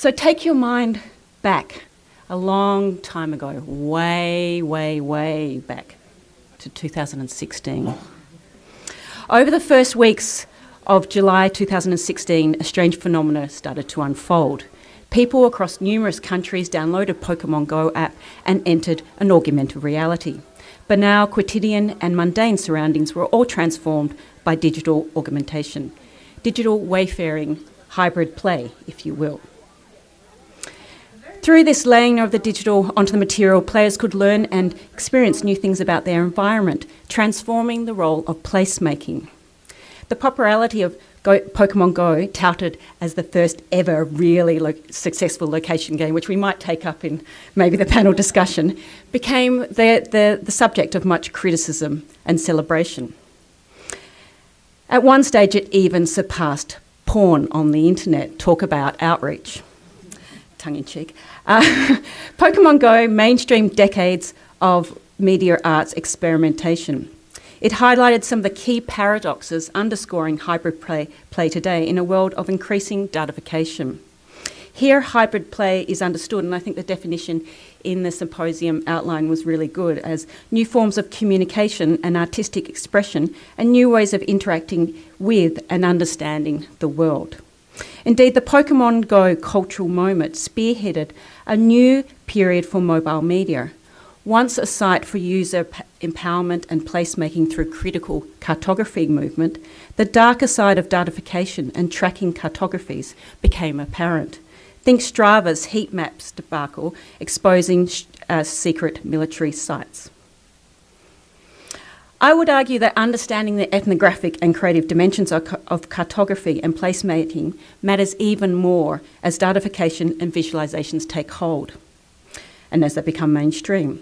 So take your mind back a long time ago, way, way, way back to 2016. Over the first weeks of July 2016, a strange phenomena started to unfold. People across numerous countries downloaded Pokemon Go app and entered an augmented reality. Banal, quotidian and mundane surroundings were all transformed by digital augmentation. Digital wayfaring, hybrid play, if you will. Through this laying of the digital onto the material, players could learn and experience new things about their environment, transforming the role of placemaking. The popularity of Pokemon Go, touted as the first ever really successful location game, which we might take up in maybe the panel discussion, became the subject of much criticism and celebration. At one stage, it even surpassed porn on the internet. Talk about outreach. Tongue-in-cheek. Pokemon Go mainstreamed decades of media arts experimentation. It highlighted some of the key paradoxes underscoring hybrid play today in a world of increasing datification. Here, hybrid play is understood, and I think the definition in the Symposium outline was really good, as new forms of communication and artistic expression and new ways of interacting with and understanding the world. Indeed, the Pokemon Go cultural moment spearheaded a new period for mobile media. Once a site for user empowerment and placemaking through critical cartography movement, the darker side of datification and tracking cartographies became apparent. Think Strava's heat maps debacle exposing secret military sites. I would argue that understanding the ethnographic and creative dimensions of cartography and placemaking matters even more as datification and visualizations take hold and as they become mainstream.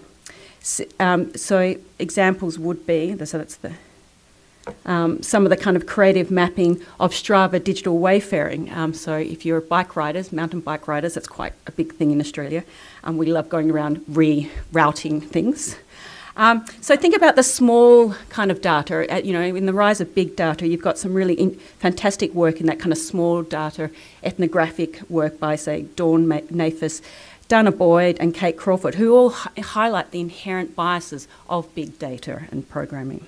So examples would be, so that's some of the kind of creative mapping of Strava digital wayfaring. So if you're bike riders, mountain bike riders, that's quite a big thing in Australia. We love going around rerouting things. So think about the small kind of data. In the rise of big data, you've got some really fantastic work in that kind of small data ethnographic work by, say, Dawn Nafis, Dana Boyd and Kate Crawford, who all highlight the inherent biases of big data and programming.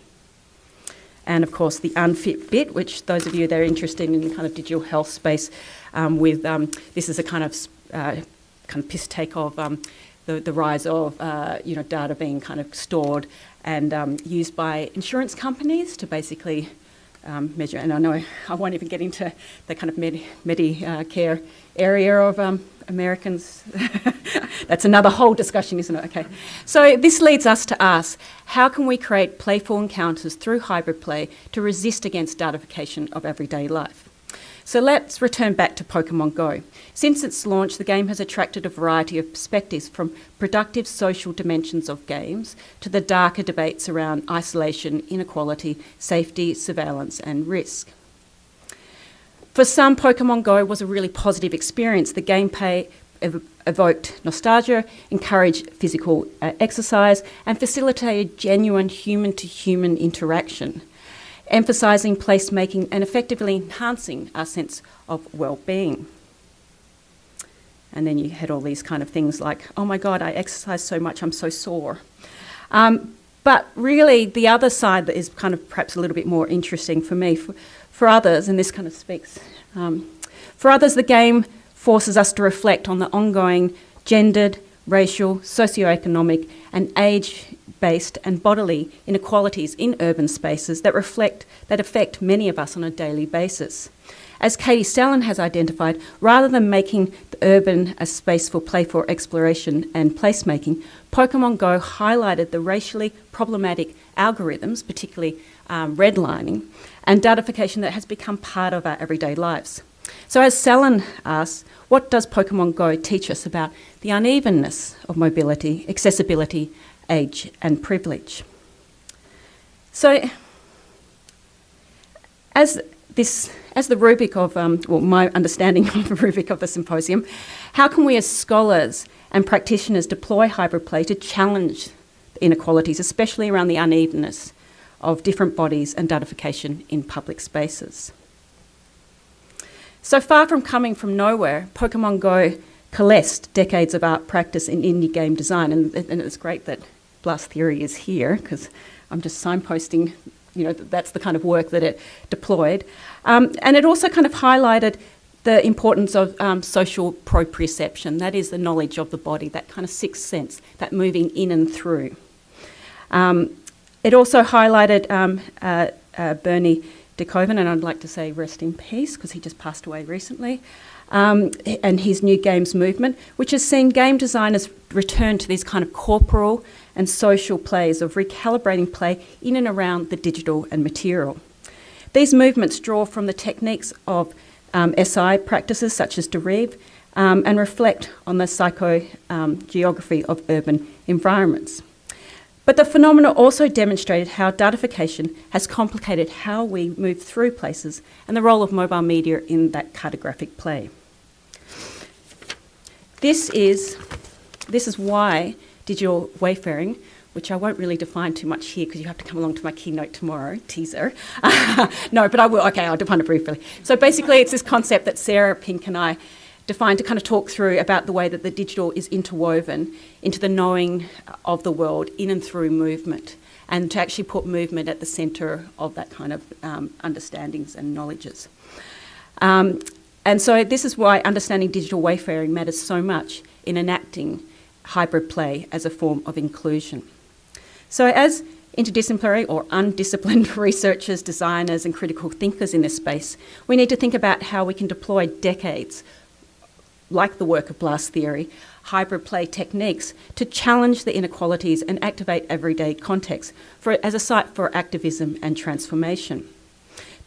And of course, the unfit bit, which those of you that are interested in the kind of digital health space, this is a kind of piss take of the rise of data being kind of stored and used by insurance companies to basically measure. And I know I won't even get into the kind of Medicare area of Americans. That's another whole discussion, isn't it? Okay. So this leads us to ask, how can we create playful encounters through hybrid play to resist against datification of everyday life? So let's return back to Pokemon Go. Since its launch, the game has attracted a variety of perspectives, from productive social dimensions of games to the darker debates around isolation, inequality, safety, surveillance and risk. For some, Pokemon Go was a really positive experience. The gameplay evoked nostalgia, encouraged physical exercise and facilitated genuine human-to-human interaction, emphasising placemaking and effectively enhancing our sense of well-being. And then you had all these kind of things like, oh my God, I exercise so much, I'm so sore. But really, the other side that is kind of perhaps a little bit more interesting for me, for others, and this kind of speaks, for others, the game forces us to reflect on the ongoing gendered, racial, socioeconomic and age-based and bodily inequalities in urban spaces that affect many of us on a daily basis. As Katie Stalin has identified, rather than making the urban a space for playful exploration and placemaking, Pokemon Go highlighted the racially problematic algorithms, particularly redlining, and datification that has become part of our everyday lives. So as Stalin asks, what does Pokemon Go teach us about the unevenness of mobility, accessibility, age and privilege? So as the rubric of, my understanding of the rubric of the Symposium, how can we as scholars and practitioners deploy hybrid play to challenge the inequalities, especially around the unevenness of different bodies and datification in public spaces? So far from coming from nowhere, Pokemon Go coalesced decades of art practice in indie game design, and it's great that Blast Theory is here, because I'm just signposting, that's the kind of work that it deployed. And it also kind of highlighted the importance of social proprioception, that is the knowledge of the body, that kind of sixth sense, that moving in and through. It also highlighted Bernie DeKoven, and I'd like to say rest in peace, because he just passed away recently, and his New Games movement, which has seen game designers return to these kind of corporal and social plays of recalibrating play in and around the digital and material. These movements draw from the techniques of SI practices such as Derive and reflect on the psychogeography of urban environments. But the phenomena also demonstrated how datification has complicated how we move through places and the role of mobile media in that cartographic play. This is why digital wayfaring, which I won't really define too much here because you have to come along to my keynote tomorrow, teaser. No, but I will. Okay, I'll define it briefly. So basically it's this concept that Sarah Pink and I defined to kind of talk through about the way that the digital is interwoven into the knowing of the world in and through movement, and to actually put movement at the centre of that kind of understandings and knowledges. And so this is why understanding digital wayfaring matters so much in enacting hybrid play as a form of inclusion. So as interdisciplinary or undisciplined researchers, designers and critical thinkers in this space, we need to think about how we can deploy decades, like the work of Blast Theory, hybrid play techniques to challenge the inequalities and activate everyday context as a site for activism and transformation.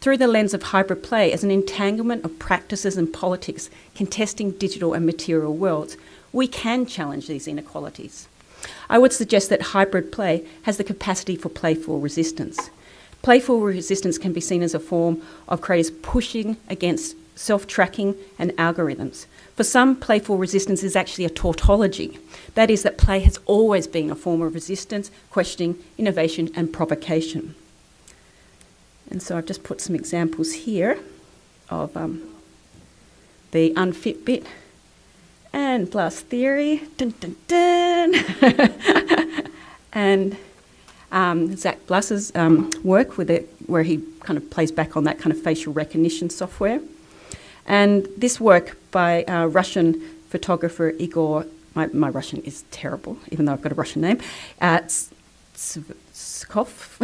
Through the lens of hybrid play as an entanglement of practices and politics contesting digital and material worlds, we can challenge these inequalities. I would suggest that hybrid play has the capacity for playful resistance. Playful resistance can be seen as a form of creators pushing against self-tracking and algorithms. For some, playful resistance is actually a tautology. That is, that play has always been a form of resistance, questioning, innovation and provocation. And so I've just put some examples here of the unfit bit and Blast Theory, dun, dun, dun. And Zach Blass's work with it, where he kind of plays back on that kind of facial recognition software. And this work by Russian photographer Igor, my Russian is terrible, even though I've got a Russian name, Skov.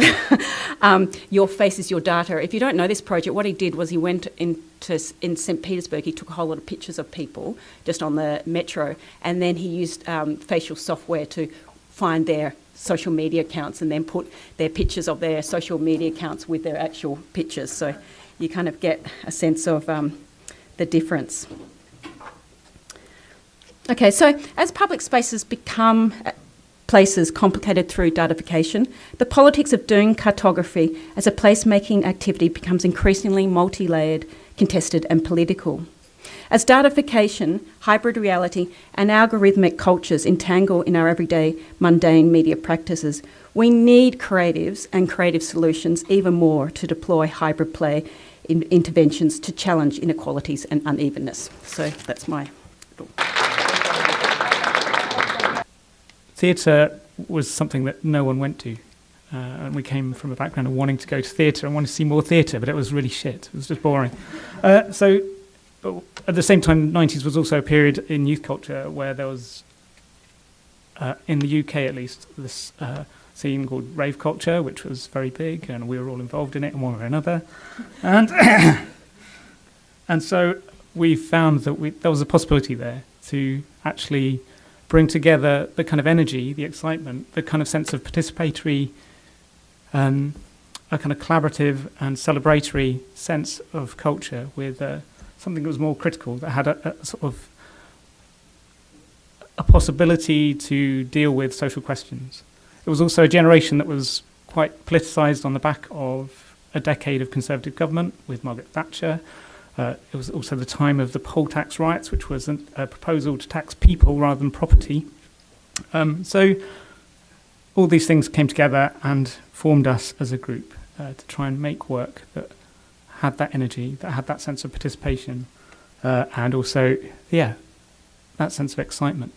Your face is your data. If you don't know this project, what he did was he went in St. Petersburg, he took a whole lot of pictures of people just on the metro, and then he used facial software to find their social media accounts and then put their pictures of their social media accounts with their actual pictures. So you kind of get a sense of the difference. Okay, so as public spaces become places complicated through datification, the politics of doing cartography as a placemaking activity becomes increasingly multi-layered, contested and political. As datification, hybrid reality and algorithmic cultures entangle in our everyday mundane media practices, we need creatives and creative solutions even more to deploy hybrid play interventions to challenge inequalities and unevenness. So that's my little... Theatre was something that no one went to. And we came from a background of wanting to go to theatre and wanting to see more theatre, but it was really shit. It was just boring. So at the same time, the 90s was also a period in youth culture where there was, in the UK at least, this scene called rave culture, which was very big, and we were all involved in it in one way or another. And, and so we found that there was a possibility there to actually bring together the kind of energy, the excitement, the kind of sense of participatory, a kind of collaborative and celebratory sense of culture with something that was more critical, that had a sort of a possibility to deal with social questions. It was also a generation that was quite politicised on the back of a decade of Conservative government with Margaret Thatcher. It was also the time of the poll tax riots, which was a proposal to tax people rather than property. So all these things came together and formed us as a group to try and make work that had that energy, that had that sense of participation, and also, that sense of excitement.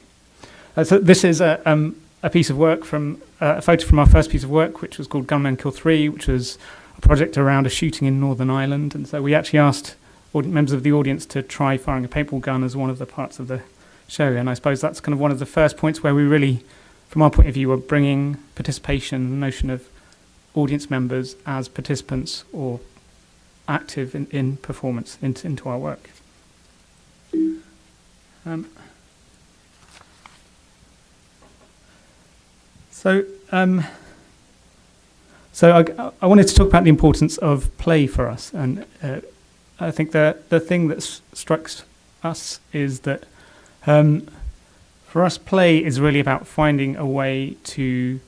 So this is a piece of work from a photo from our first piece of work, which was called Gunmen Kill 3, which was a project around a shooting in Northern Ireland. And so we actually asked members of the audience to try firing a paintball gun as one of the parts of the show. And I suppose that's kind of one of the first points where we really, from our point of view, were bringing participation, the notion of audience members as participants or active in performance into our work. So I wanted to talk about the importance of play for us, and I think the thing that strikes us is that for us, play is really about finding a way to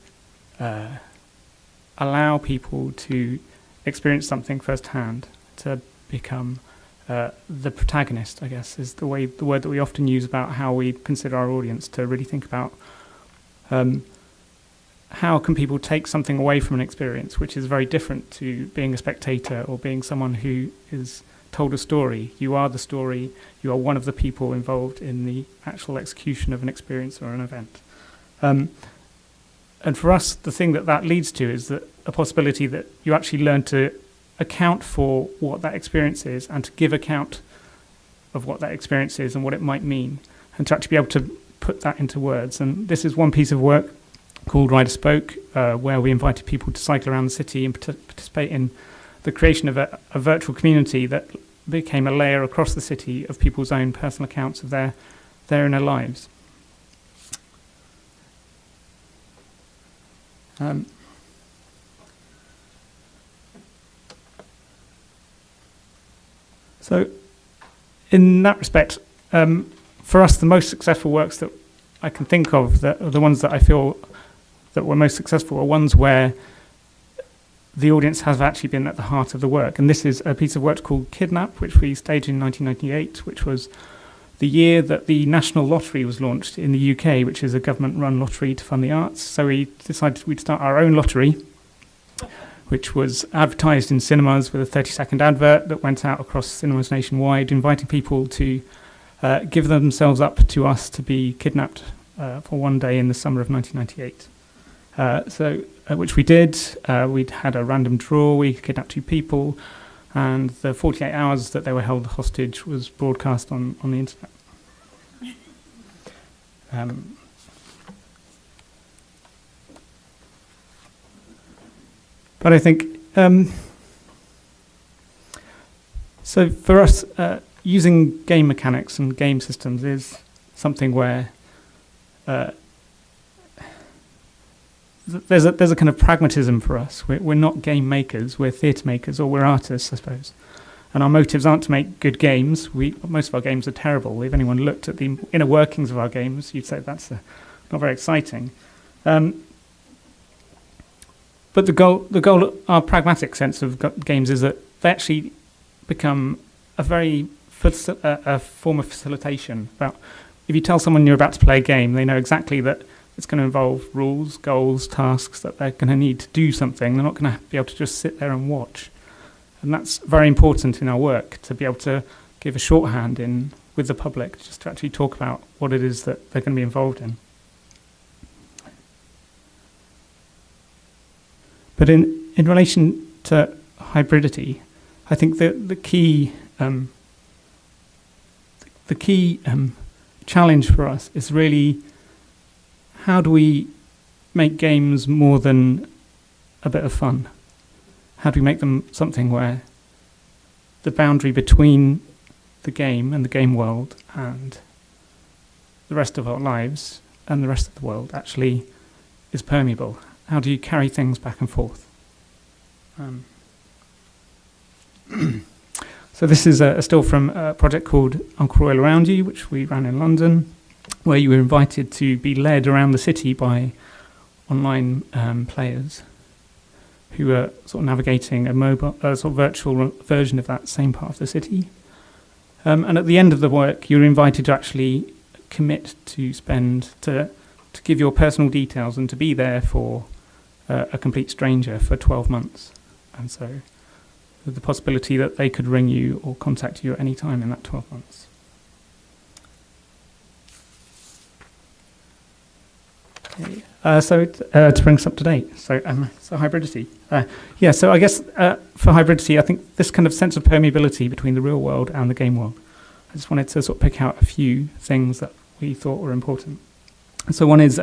allow people to experience something firsthand, to become the protagonist, I guess, is the word that we often use about how we consider our audience, to really think about how can people take something away from an experience, which is very different to being a spectator or being someone who is told a story. You are the story. You are one of the people involved in the actual execution of an experience or an event. And for us, the thing that leads to is that a possibility that you actually learn to account for what that experience is and to give account of what that experience is and what it might mean, and to actually be able to put that into words. And this is one piece of work called Rider Spoke, where we invited people to cycle around the city and participate in the creation of a virtual community that became a layer across the city of people's own personal accounts of their inner lives. So in that respect, for us, the most successful works that I can think of, the ones that I feel that were most successful, are ones where the audience has actually been at the heart of the work. And this is a piece of work called Kidnap, which we staged in 1998, which was the year that the National Lottery was launched in the UK, which is a government-run lottery to fund the arts. So we decided we'd start our own lottery, which was advertised in cinemas with a 30-second advert that went out across cinemas nationwide, inviting people to give themselves up to us to be kidnapped for one day in the summer of 1998. Which we did. We'd had a random draw. We kidnapped 2 people, and the 48 hours that they were held hostage was broadcast on the internet. But I think, so for us, using game mechanics and game systems is something where there's a kind of pragmatism for us. We're not game makers, we're theatre makers, or we're artists, I suppose. And our motives aren't to make good games. Most of our games are terrible. If anyone looked at the inner workings of our games, you'd say that's not very exciting. But the goal, our pragmatic sense of games is that they actually become a form of facilitation. About if you tell someone you're about to play a game, they know exactly that it's going to involve rules, goals, tasks, that they're going to need to do something. They're not going to be able to just sit there and watch. And that's very important in our work, to be able to give a shorthand with the public, just to actually talk about what it is that they're going to be involved in. But in relation to hybridity, I think the key challenge for us is really, how do we make games more than a bit of fun? How do we make them something where the boundary between the game and the game world and the rest of our lives and the rest of the world actually is permeable? How do you carry things back and forth? So this is a still from a project called Uncle Royal Around You, which we ran in London, where you were invited to be led around the city by online players who were sort of navigating a mobile, sort of virtual version of that same part of the city. And at the end of the work, you were invited to actually commit to give your personal details and to be there for a complete stranger for 12 months. And so the possibility that they could ring you or contact you at any time in that 12 months. To bring us up to date, so hybridity. So I guess for hybridity, I think this kind of sense of permeability between the real world and the game world. I just wanted to sort of pick out a few things that we thought were important. So one is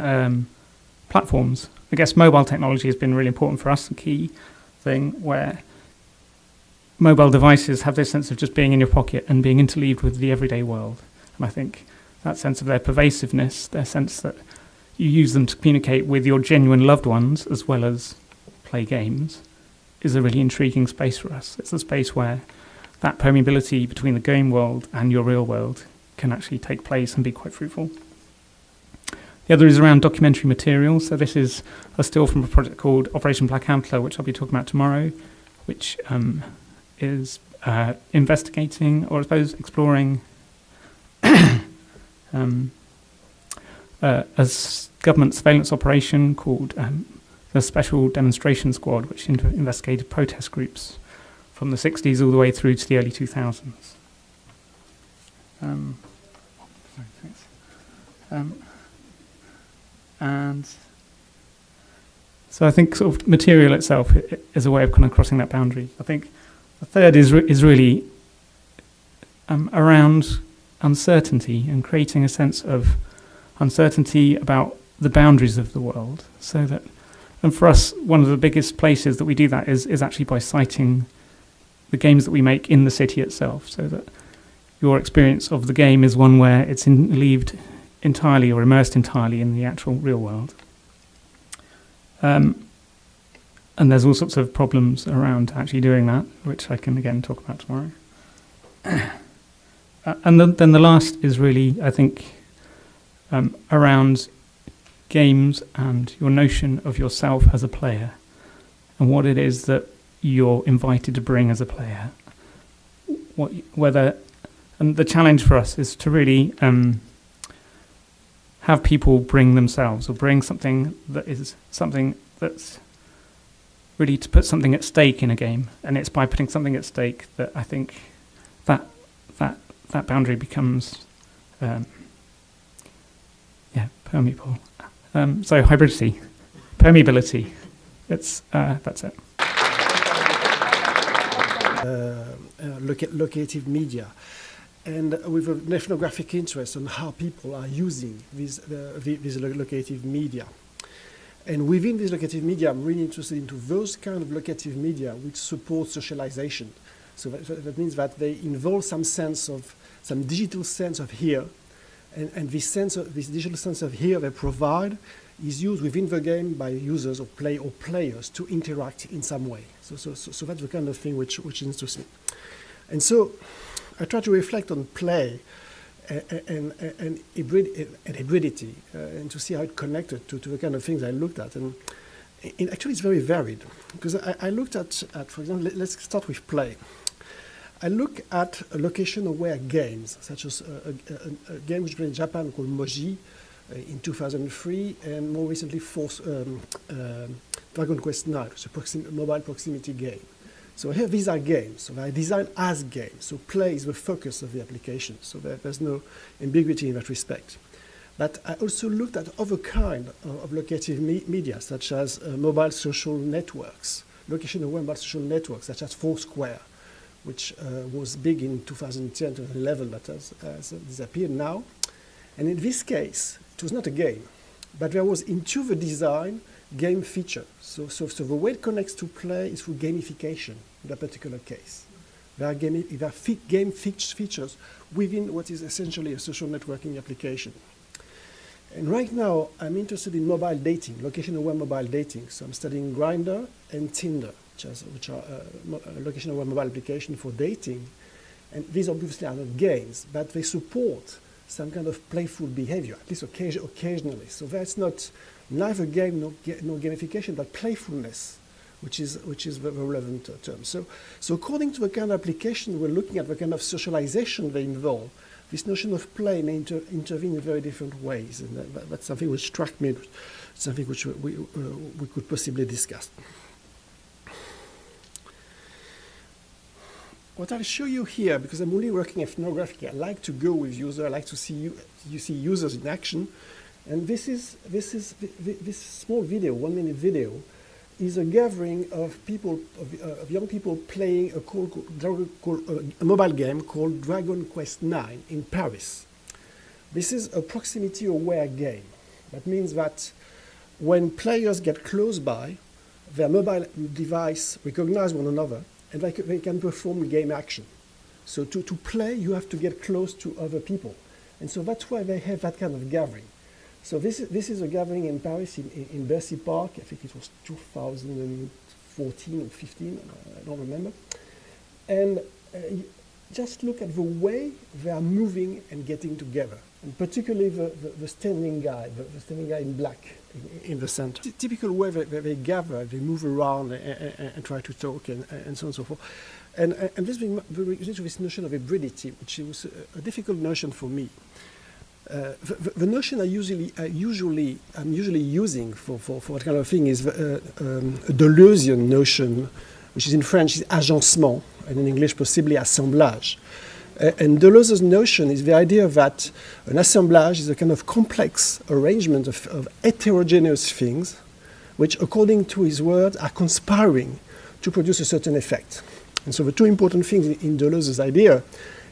platforms. I guess mobile technology has been really important for us, a key thing where mobile devices have this sense of just being in your pocket and being interleaved with the everyday world. And I think that sense of their pervasiveness, their sense that you use them to communicate with your genuine loved ones as well as play games, is a really intriguing space for us. It's a space where that permeability between the game world and your real world can actually take place and be quite fruitful. The other is around documentary materials. So this is a still from a project called Operation Black Antler, which I'll be talking about tomorrow, which is investigating, or I suppose exploring, a government surveillance operation called the Special Demonstration Squad, which investigated protest groups from the 60s all the way through to the early 2000s. And so I think sort of material itself is a way of kind of crossing that boundary. I think the third is really around uncertainty and creating a sense of uncertainty about the boundaries of the world. So that, and for us, one of the biggest places that we do that is actually by citing the games that we make in the city itself, so that your experience of the game is one where it's leaved entirely or immersed entirely in the actual real world. And there's all sorts of problems around actually doing that, which I can again talk about tomorrow. And then the last is really, I think, around games and your notion of yourself as a player and what it is that you're invited to bring as a player. And the challenge for us is to really have people bring themselves, or bring something that's really to put something at stake in a game. And it's by putting something at stake that I think that boundary becomes permeable. So hybridity, permeability. That's it. Locative media, and with an ethnographic interest on how people are using these locative media. And within this locative media, I'm really interested into those kind of locative media which support socialization. So that means that they involve some digital sense of here, and this digital sense of here they provide is used within the game by users or players to interact in some way. So that's the kind of thing which interests me. And so I try to reflect on play and hybridity and to see how it connected to the kind of things I looked at. And actually it's very varied, because I looked at, for example, let's start with play. I look at location-aware games, such as a game which was in Japan called Moji in 2003, and more recently Dragon Quest IX, which is a mobile proximity game. So here these are games, so they are designed as games, so play is the focus of the application, so there's no ambiguity in that respect. But I also looked at other kind of locative media, such as mobile social networks, location-aware mobile social networks, such as Foursquare, which was big in 2010, 2011, but has disappeared now. And in this case, it was not a game, but there was into the design game feature. So the way it connects to play is through gamification in that particular case. There are game features within what is essentially a social networking application. And right now, I'm interested in mobile dating, location-aware mobile dating. So I'm studying Grindr and Tinder, which are location-aware mobile application for dating. And these obviously are not games, but they support some kind of playful behavior, at least occasionally. So that's not neither game nor gamification, but playfulness, which is the relevant term. So according to the kind of application we're looking at, the kind of socialization they involve, this notion of play may intervene in very different ways, and that's something which struck me, something which we could possibly discuss. What I'll show you here, because I'm only working ethnographically, I like to go with users, I like to see users in action, And this small video, 1 minute video, is a gathering of people, of young people playing a mobile game called Dragon Quest IX in Paris. This is a proximity-aware game. That means that when players get close by, their mobile device recognize one another, and they can perform game action. So to play, you have to get close to other people. And so that's why they have that kind of gathering. So this is a gathering in Paris, in Bercy Park. I think it was 2014 or 15, I don't remember. And just look at the way they are moving and getting together. And particularly the standing guy, the standing guy in black in the center. Typical way they gather, they move around and try to talk and so on and so forth. And this brings me to this notion of hybridity, which was a difficult notion for me. The notion I'm usually using for that kind of thing is a Deleuzian notion, which is in French is agencement, and in English possibly assemblage. And Deleuze's notion is the idea that an assemblage is a kind of complex arrangement of heterogeneous things, which, according to his words, are conspiring to produce a certain effect. And so the two important things in Deleuze's idea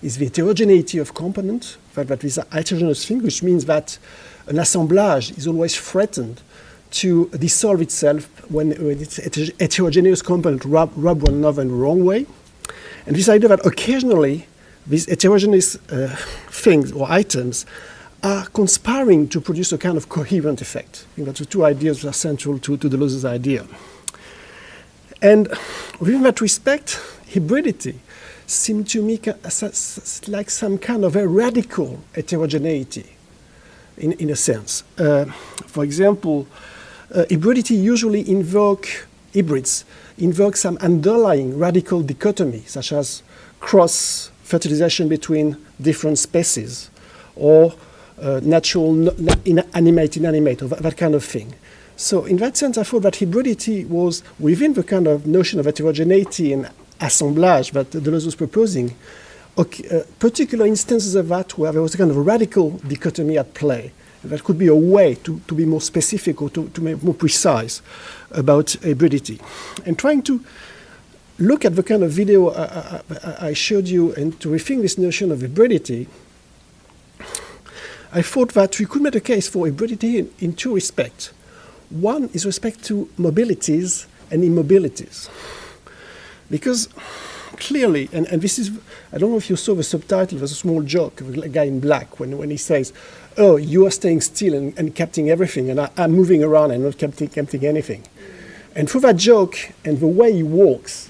is the heterogeneity of components, that these are heterogeneous things, which means that an assemblage is always threatened to dissolve itself when its heterogeneous components rub one another in the wrong way. And this idea that occasionally these heterogeneous things or items are conspiring to produce a kind of coherent effect. I think that's the two ideas that are central to Deleuze's idea. And within that respect, hybridity seemed to me like some kind of a radical heterogeneity, in a sense. For example, hybrids usually invoke some underlying radical dichotomy, such as cross-fertilization between different species, or natural inanimate, or that kind of thing. So in that sense, I thought that hybridity was within the kind of notion of heterogeneity and assemblage that Deleuze was proposing, particular instances of that where there was a kind of a radical dichotomy at play. That could be a way to be more specific or to be more precise about hybridity. And trying to look at the kind of video I showed you and to rethink this notion of hybridity, I thought that we could make a case for hybridity in two respects. One is respect to mobilities and immobilities. Because clearly, and this is, I don't know if you saw the subtitle, there's a small joke of a guy in black when he says, oh, you are staying still and capturing everything, and I'm moving around and not capturing anything. And through that joke and the way he walks,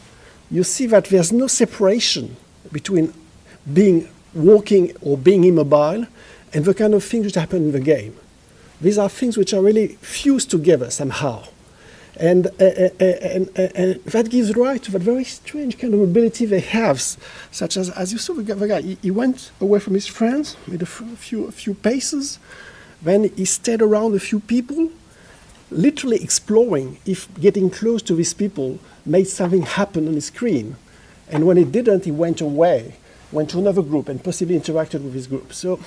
you see that there's no separation between walking or being immobile and the kind of things which happen in the game. These are things which are really fused together somehow. And that gives rise to that very strange kind of mobility they have, such as you saw the guy, he went away from his friends, made a few paces, then he stayed around a few people, literally exploring if getting close to these people made something happen on the screen. And when it didn't, he went away, went to another group and possibly interacted with his group. So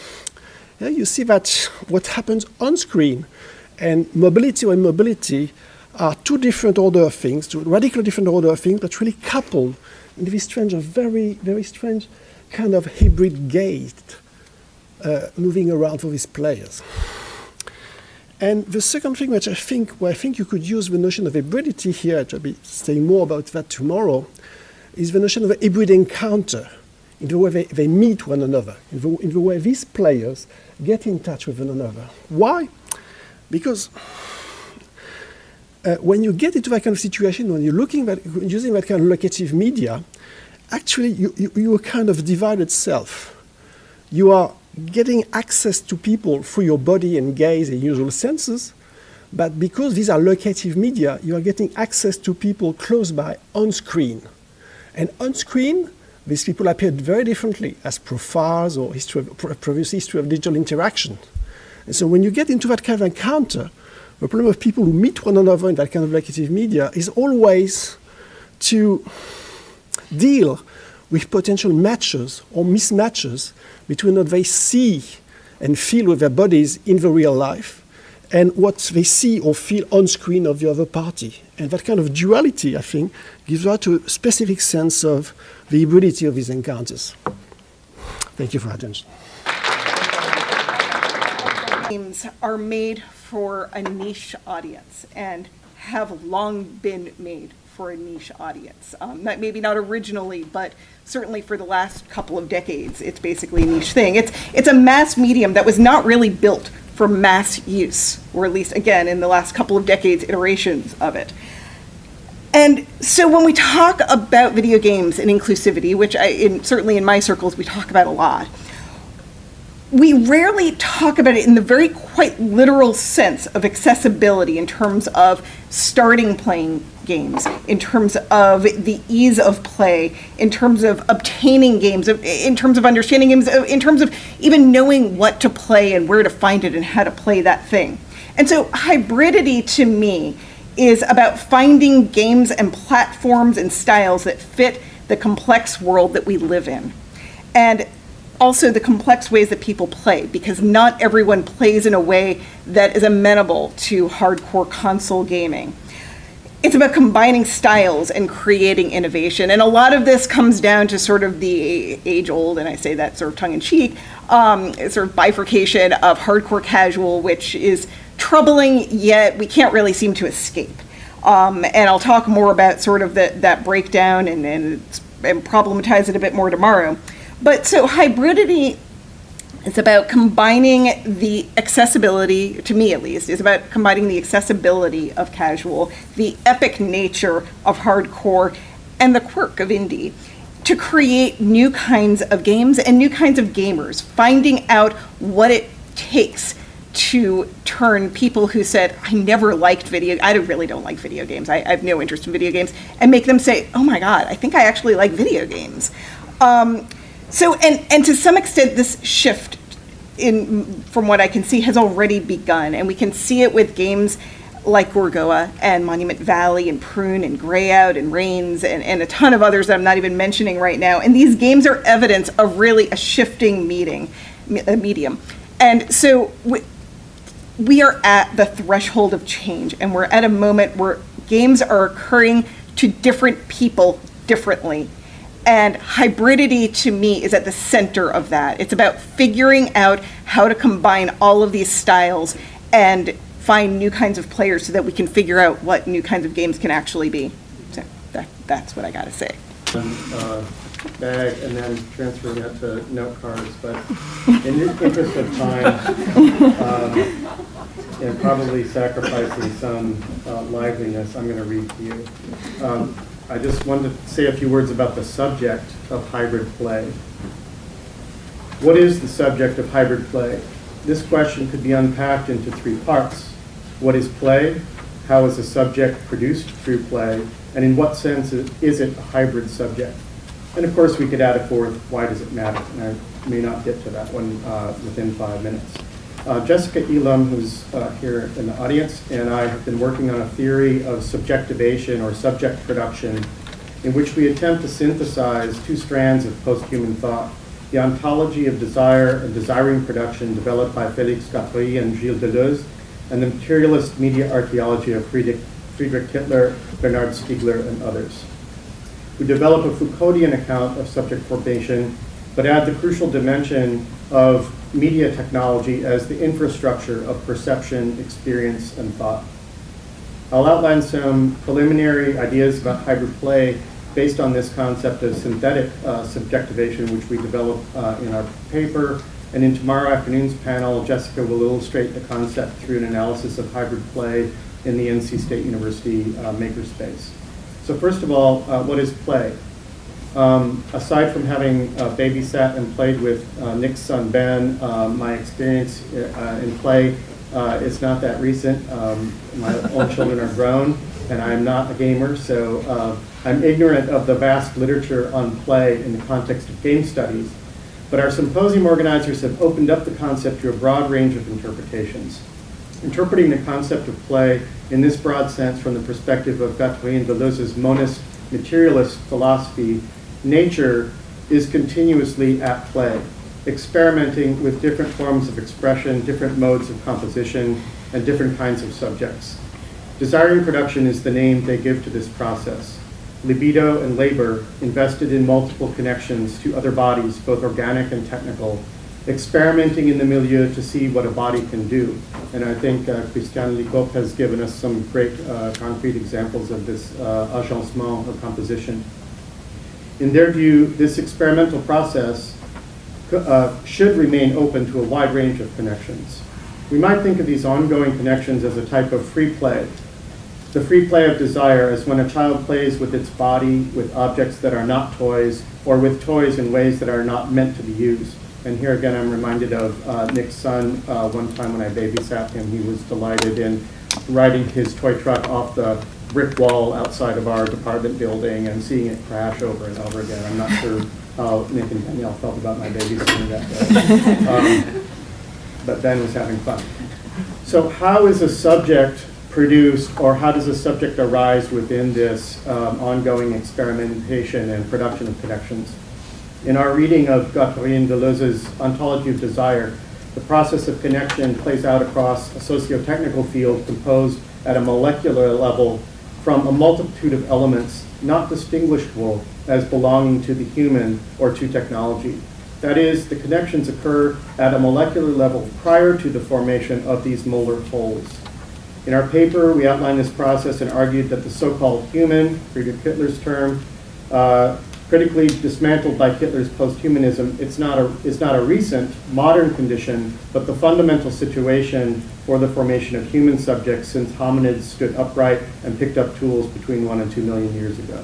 yeah, you see that what happens on screen and mobility or immobility are two different order of things, two radically different order of things, but really coupled in this strange, very, very strange kind of hybrid gaze moving around for these players. And the second thing where I think you could use the notion of hybridity here, I'll be saying more about that tomorrow, is the notion of a hybrid encounter, in the way they meet one another, in the way these players get in touch with one another. Why? Because when you get into that kind of situation, when you're using that kind of locative media, actually you are kind of divided self. You are getting access to people through your body and gaze and usual senses, but because these are locative media, you are getting access to people close by on screen. And on screen, these people appeared very differently as profiles or previous history of digital interaction. And so when you get into that kind of encounter, the problem of people who meet one another in that kind of locative media is always to deal with potential matches or mismatches between what they see and feel with their bodies in the real life and what they see or feel on screen of the other party. And that kind of duality, I think, gives rise to a specific sense of the hybridity of these encounters. Thank you for your attention. Games are made for a niche audience and have long been made for a niche audience. Maybe not originally, but certainly for the last couple of decades, it's basically a niche thing. It's a mass medium that was not really built for mass use, or at least, again, in the last couple of decades, iterations of it. And so when we talk about video games and inclusivity, which certainly in my circles we talk about a lot, we rarely talk about it in the very quite literal sense of accessibility in terms of starting playing games, in terms of the ease of play, in terms of obtaining games, in terms of understanding games, in terms of even knowing what to play and where to find it and how to play that thing. And so hybridity to me is about finding games and platforms and styles that fit the complex world that we live in. And also the complex ways that people play, because not everyone plays in a way that is amenable to hardcore console gaming. It's about combining styles and creating innovation. And a lot of this comes down to sort of the age-old, and I say that sort of tongue-in-cheek, sort of bifurcation of hardcore casual, which is troubling, yet we can't really seem to escape. And I'll talk more about sort of that breakdown and problematize it a bit more tomorrow. But so hybridity is about combining the accessibility, to me at least, is about combining the accessibility of casual, the epic nature of hardcore, and the quirk of indie to create new kinds of games and new kinds of gamers, finding out what it takes to turn people who said, I never liked I really don't like video games, I have no interest in video games, and make them say, oh my God, I think I actually like video games. So, and to some extent, this shift, from what I can see, has already begun. And we can see it with games like Gorgoa and Monument Valley and Prune and Greyout and Reigns and a ton of others that I'm not even mentioning right now. And these games are evidence of really a shifting medium. And so we are at the threshold of change. And we're at a moment where games are occurring to different people differently. And hybridity, to me, is at the center of that. It's about figuring out how to combine all of these styles and find new kinds of players so that we can figure out what new kinds of games can actually be. So that's what I got to say. Bag and then transferring that to note cards. But in the interest of time, and probably sacrificing some liveliness, I'm going to read to you. I just wanted to say a few words about the subject of hybrid play. What is the subject of hybrid play? This question could be unpacked into three parts. What is play? How is a subject produced through play? And in what sense is it a hybrid subject? And of course, we could add a fourth, why does it matter? And I may not get to that one within 5 minutes. Jessica Elam, who's here in the audience, and I have been working on a theory of subjectivation or subject production in which we attempt to synthesize two strands of post-human thought, the ontology of desire and desiring production developed by Félix Guattari and Gilles Deleuze, and the materialist media archaeology of Friedrich Hitler, Bernard Stiegler, and others. We develop a Foucauldian account of subject formation, but add the crucial dimension of media technology as the infrastructure of perception, experience, and thought. I'll outline some preliminary ideas about hybrid play based on this concept of synthetic subjectivation, which we developed in our paper. And in tomorrow afternoon's panel, Jessica will illustrate the concept through an analysis of hybrid play in the NC State University makerspace. So first of all, what is play? Aside from having babysat and played with Nick's son Ben, my experience in play is not that recent. My own children are grown, and I am not a gamer, so I'm ignorant of the vast literature on play in the context of game studies. But our symposium organizers have opened up the concept to a broad range of interpretations. Interpreting the concept of play in this broad sense from the perspective of Guattari and Deleuze's monist materialist philosophy, nature is continuously at play. experimenting with different forms of expression, different modes of composition, and different kinds of subjects. Desiring production is the name they give to this process. Libido and labor invested in multiple connections to other bodies, both organic and technical, experimenting in the milieu to see what a body can do. And I think Christian Licop has given us some great concrete examples of this agencement of composition. In their view, this experimental process should remain open to a wide range of connections. We might think of these ongoing connections as a type of free play. The free play of desire is when a child plays with its body, with objects that are not toys, or with toys in ways that are not meant to be used. And here again, I'm reminded of Nick's son. One time when I babysat him, he was delighted in riding his toy truck off the brick wall outside of our department building and seeing it crash over and over again. I'm not sure how Nick and Danielle felt about my babysitting that day. But Ben was having fun. So how is a subject produced, or how does a subject arise within this ongoing experimentation and production of connections? In our reading of Catherine Deleuze's Ontology of Desire, the process of connection plays out across a socio-technical field composed at a molecular level from a multitude of elements not distinguishable as belonging to the human or to technology. That is, the connections occur at a molecular level prior to the formation of these molar wholes. In our paper, we outlined this process and argued that the so-called human, Friedrich Hitler's term, critically dismantled by Hitler's post-humanism, is not a recent, modern condition, but the fundamental situation for the formation of human subjects since hominids stood upright and picked up tools between 1 and 2 million years ago.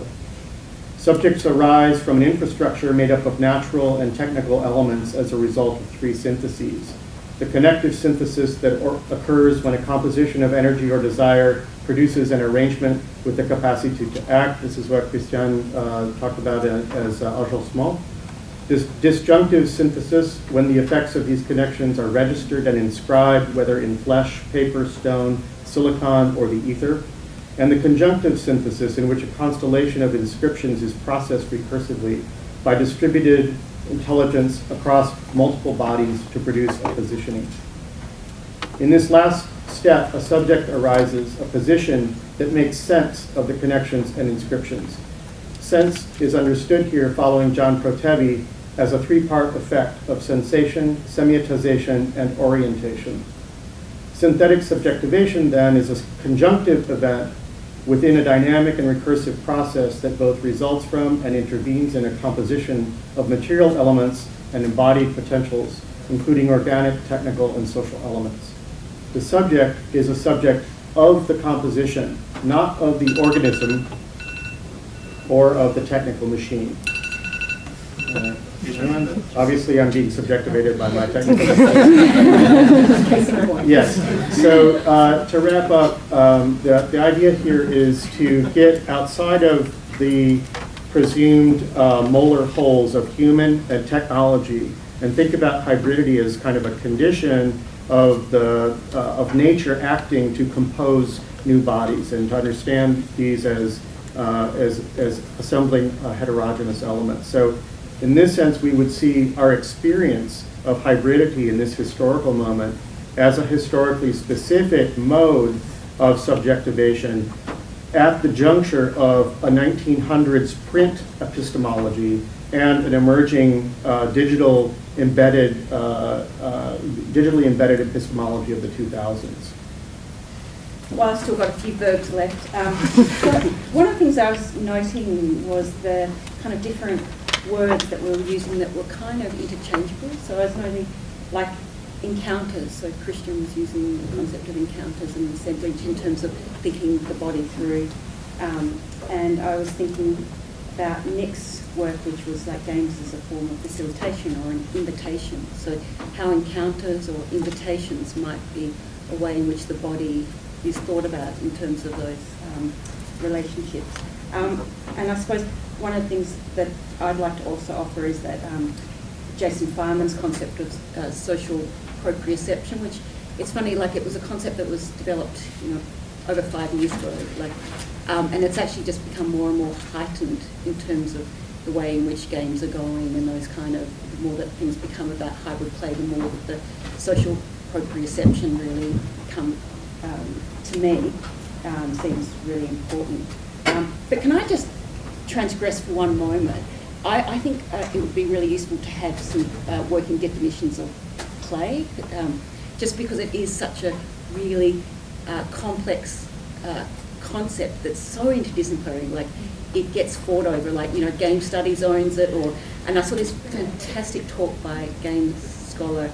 Subjects arise from an infrastructure made up of natural and technical elements as a result of 3 syntheses. The connective synthesis that occurs when a composition of energy or desire produces an arrangement with the capacity to act. This is what Christian talked about as agencement. This disjunctive synthesis, when the effects of these connections are registered and inscribed, whether in flesh, paper, stone, silicon, or the ether. And the conjunctive synthesis, in which a constellation of inscriptions is processed recursively by distributed intelligence across multiple bodies to produce a positioning. In this last step, a subject arises, a position that makes sense of the connections and inscriptions. Sense is understood here following John Protevi as a 3-part effect of sensation, semiotization, and orientation. Synthetic subjectivation, then, is a conjunctive event within a dynamic and recursive process that both results from and intervenes in a composition of material elements and embodied potentials, including organic, technical, and social elements. The subject is a subject of the composition, not of the organism or of the technical machine. Obviously, I'm being subjectivated by my technical Yes. So to wrap up, the idea here is to get outside of the presumed molar wholes of human and technology and think about hybridity as kind of a condition of nature acting to compose new bodies, and to understand these as assembling heterogeneous elements. So in this sense, we would see our experience of hybridity in this historical moment as a historically specific mode of subjectivation at the juncture of a 1900s print epistemology and an emerging digitally embedded epistemology of the 2000s. Well, I've still got a few verbs left. One of the things I was noting was the kind of different words that we were using that were kind of interchangeable. So I was noting, like, encounters. So Christian was using the concept of encounters and assemblage in terms of thinking the body through. And I was thinking about Nick's work, which was like games as a form of facilitation or an invitation. So how encounters or invitations might be a way in which the body is thought about in terms of those relationships. And I suppose one of the things that I'd like to also offer is that Jason Fireman's concept of social proprioception, which it's funny, like it was a concept that was developed, over 5 years ago, and it's actually just become more and more heightened in terms of the way in which games are going and those kind of, the more that things become about hybrid play, the more that the social proprioception really come, to me, seems really important. But can I just transgress for one moment? I think it would be really useful to have some working definitions of play, just because it is such a really complex concept that's so interdisciplinary. Like, it gets fought over, like, you know, game studies owns it, and I saw this fantastic talk by game scholar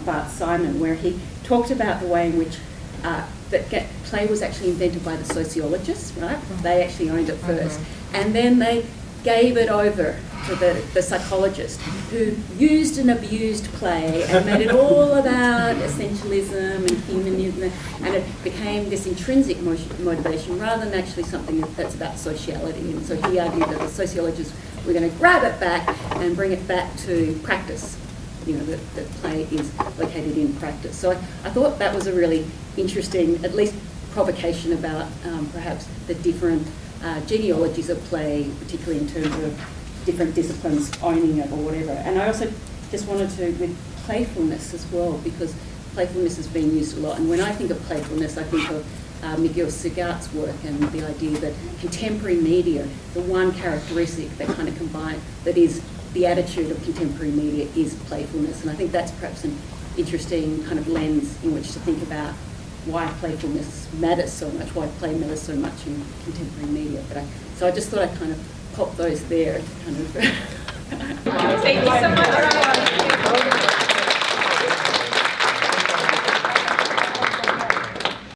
Bart Simon, where he talked about the way in which that play was actually invented by the sociologists, right? They actually owned it first. And then they gave it over to the psychologist, who used and abused play and made it all about essentialism and humanism, and it became this intrinsic motivation rather than actually something that's about sociality. And so he argued that the sociologists were going to grab it back and bring it back to practice, you know, that play is located in practice. So I thought that was a really interesting, at least provocation about perhaps the different genealogies of play, particularly in terms of different disciplines owning it or whatever. And I also just wanted to, with playfulness as well, because playfulness has been used a lot. And when I think of playfulness, I think of Miguel Segart's work and the idea that contemporary media, the one characteristic that kind of combine, that is the attitude of contemporary media, is playfulness. And I think that's perhaps an interesting kind of lens in which to think about why playfulness matters so much, why play matters so much in contemporary media. So I just thought I'd kind of pop those there to kind of... Thank you so much.